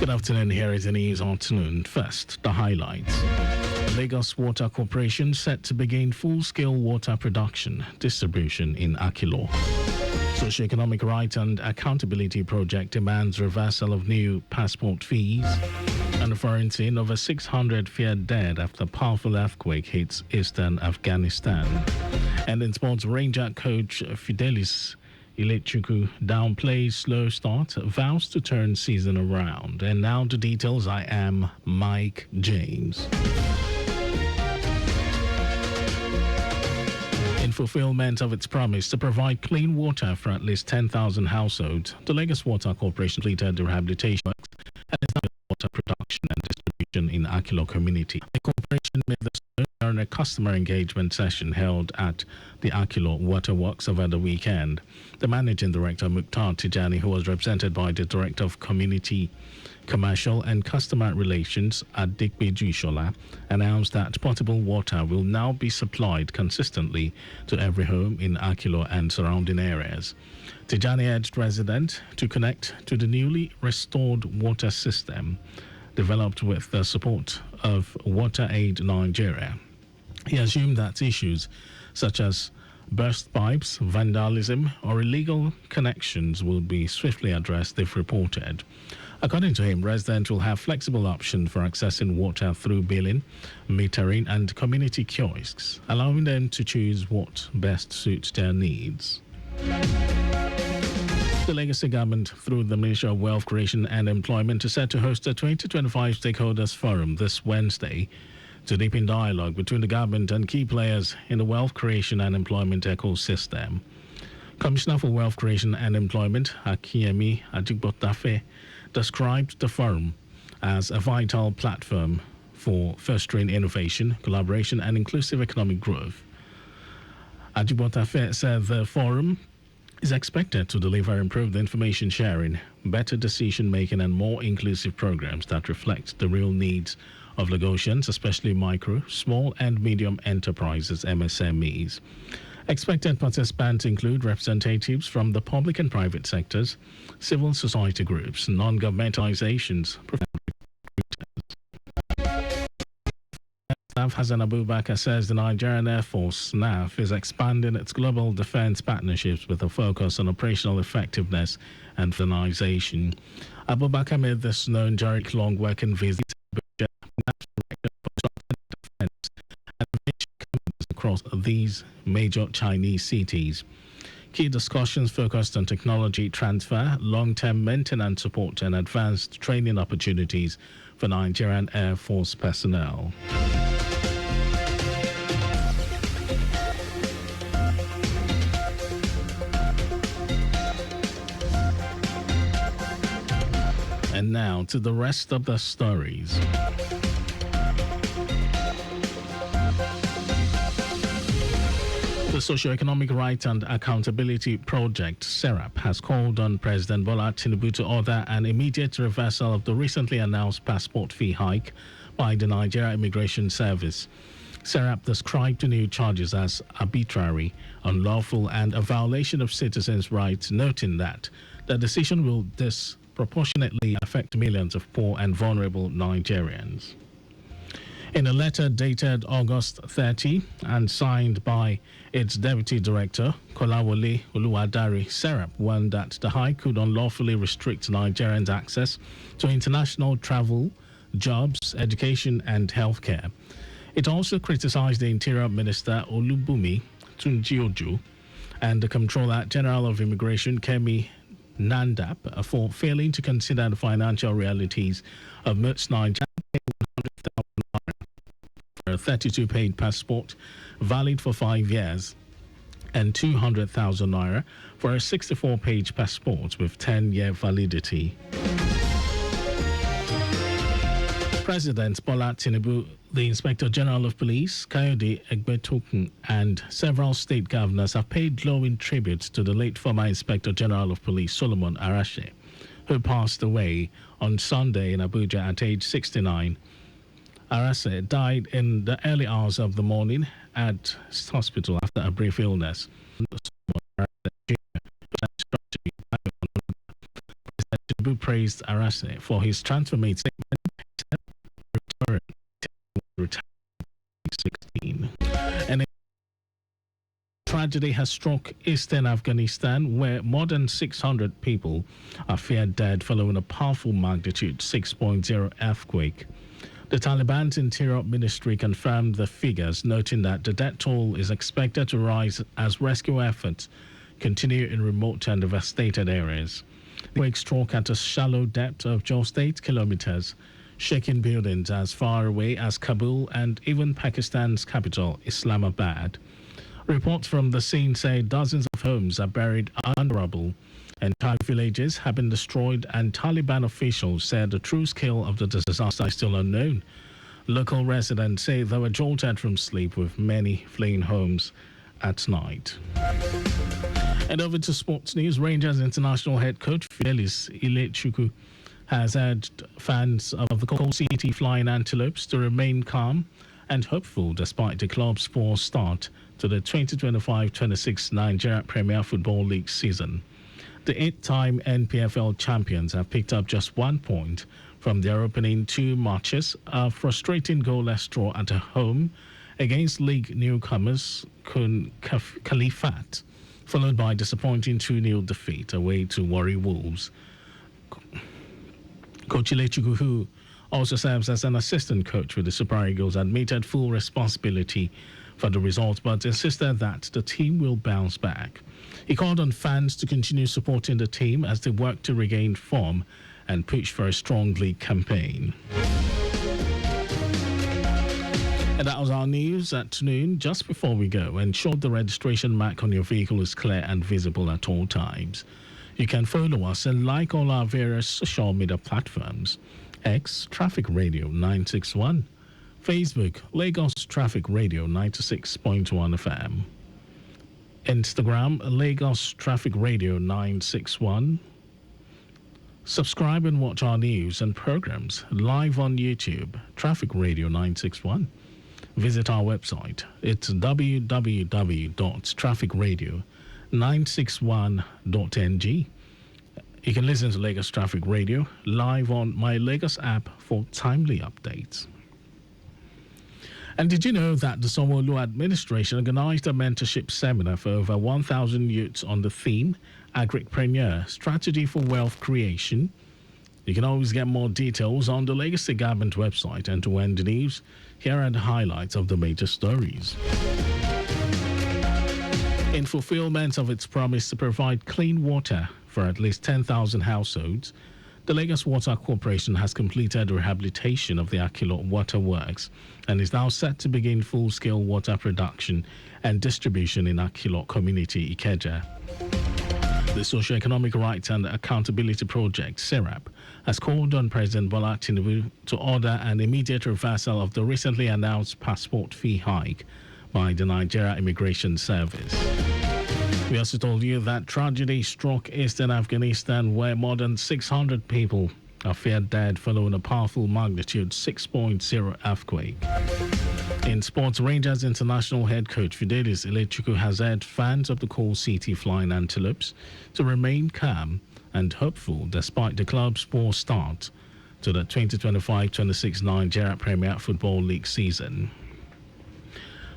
Good afternoon. Here is the news afternoon. First, the highlights. Lagos Water Corporation set to begin full-scale water production distribution in Akilo. Socioeconomic Right and Accountability Project demands reversal of new passport fees. And a forensic over 600 feared dead after powerful earthquake hits eastern Afghanistan. And in sports, Ranger coach Fidelis Ilechukwu downplays slow start, vows to turn season around. And now the details. I am Mike James. In fulfillment of its promise to provide clean water for at least 10,000 households, the Lagos Water Corporation completed the rehabilitation works and is now water production and distribution in Akilo community. The corporation made this during a customer engagement session held at the Akilo Waterworks over the weekend. The managing director, Mukhtar Tijani, who was represented by the director of Community, Commercial and Customer Relations, Adikbeju Shola, announced that potable water will now be supplied consistently to every home in Akilo and surrounding areas. Tijani urged residents to connect to the newly restored water system developed with the support of WaterAid Nigeria. He assumed that issues such as burst pipes, vandalism, or illegal connections will be swiftly addressed if reported. According to him, residents will have flexible options for accessing water through billing, metering, and community kiosks, allowing them to choose what best suits their needs. The Legacy government, through the Ministry of Wealth Creation and Employment, is set to host a 2025 Stakeholders Forum this Wednesday to deepen dialogue between the government and key players in the wealth creation and employment ecosystem. Commissioner for Wealth Creation and Employment, Akiyemi Ajigbotafe, described the forum as a vital platform for fostering innovation, collaboration, and inclusive economic growth. Ajigbotafe said the forum is expected to deliver improved information sharing, better decision making, and more inclusive programs that reflect the real needs of Lagosians, especially micro, small, and medium enterprises (MSMEs). Expected participants include representatives from the public and private sectors, civil society groups, non-governmental organizations, Staff Hassan Abubakar says the Nigerian Air Force, NAF, is expanding its global defense partnerships with a focus on operational effectiveness and modernization. Abubakar made this known during a long working visit to Abuja, NAF's Director for Defense, and companies across these major Chinese cities. Key discussions focused on technology transfer, long-term maintenance support, and advanced training opportunities for Nigerian Air Force personnel. And now to the rest of the stories. The Socioeconomic Right and Accountability Project, SERAP, has called on President Bola Tinubu to order an immediate reversal of the recently announced passport fee hike by the Nigeria Immigration Service. SERAP described the new charges as arbitrary, unlawful, and a violation of citizens' rights, noting that the decision will disproportionately affect millions of poor and vulnerable Nigerians. In a letter dated August 30 and signed by its Deputy Director, Kolawole Oluwadari, SERAP warned that the hike could unlawfully restrict Nigerians' access to international travel, jobs, education, and healthcare. It also criticized the Interior Minister Olubumi Tunjioju and the Comptroller General of Immigration Kemi Nandap for failing to consider the financial realities of most Nigerians for a 32-page passport valid for 5 years and 200,000 naira for a 64-page passport with 10-year validity. President Bola Tinubu, the Inspector General of Police, Kayode Egbetokun, and several state governors have paid glowing tributes to the late former Inspector General of Police, Solomon Arashe, who passed away on Sunday in Abuja at age 69. Arase died in the early hours of the morning at hospital after a brief illness. President Tinubu praised Arase for his transformative statement. Return 16. And a tragedy has struck eastern Afghanistan, where more than 600 people are feared dead following a powerful magnitude 6.0 earthquake. The Taliban's Interior Ministry confirmed the figures, noting that the death toll is expected to rise as rescue efforts continue in remote and devastated areas. The quake struck at a shallow depth of just 8 kilometers, shaking buildings as far away as Kabul and even Pakistan's capital, Islamabad. Reports from the scene say dozens of homes are buried under rubble. Entire villages have been destroyed, and Taliban officials said the true scale of the disaster is still unknown. Local residents say they were jolted from sleep, with many fleeing homes at night. And over to sports news. Rangers international head coach Fidelis Ilechukwu has urged fans of the Coal City Flying Antelopes to remain calm and hopeful despite the club's poor start to the 2025-26 Nigeria Premier Football League season. The 8-time NPFL champions have picked up just 1 point from their opening 2 matches, a frustrating goalless draw at home against league newcomers Kun Khalifat, followed by a disappointing 2-0 defeat away to Warri Wolves. Coach Ilechukwu, who also serves as an assistant coach with the Super Eagles, admitted full responsibility for the result, but insisted that the team will bounce back. He called on fans to continue supporting the team as they work to regain form and push for a strong league campaign. And that was our news at noon. Just before we go, ensure the registration mark on your vehicle is clear and visible at all times. You can follow us and like all our various social media platforms. X, Traffic Radio 961. Facebook, Lagos Traffic Radio 96.1 FM. Instagram, Lagos Traffic Radio 961. Subscribe and watch our news and programs live on YouTube, Traffic Radio 961. Visit our website. It's www.trafficradio961.ng. You can listen to Lagos Traffic Radio live on My Lagos app for timely updates. And did you know that the Sanwo-Olu administration organized a mentorship seminar for over 1,000 youths on the theme Agripreneur, Strategy for Wealth Creation? You can always get more details on the Lagos State Government website. And to end the news, here are the highlights of the major stories. In fulfillment of its promise to provide clean water for at least 10,000 households, the Lagos Water Corporation has completed rehabilitation of the Akilo Water Works and is now set to begin full-scale water production and distribution in Akilo Community, Ikeja. The Socio-Economic Rights and Accountability Project, SERAP, has called on President Bola Tinubu to order an immediate reversal of the recently announced passport fee hike by the Nigeria Immigration Service. We also told you that tragedy struck eastern Afghanistan, where more than 600 people are feared dead following a powerful magnitude 6.0 earthquake. In sports, Rangers international head coach Fidelis Ilechukwu has urged fans of the Coal City Flying Antelopes to remain calm and hopeful despite the club's poor start to the 2025-26 Nigeria Premier Football League season.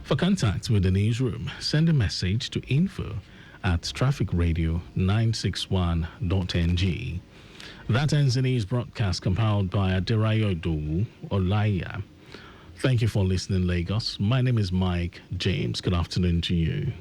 For contact with the newsroom, send a message to info@trafficradio961.ng. That ends the news broadcast compiled by Adirayo Dowu Olaya. Thank you for listening, Lagos. My name is Mike James. Good afternoon to you.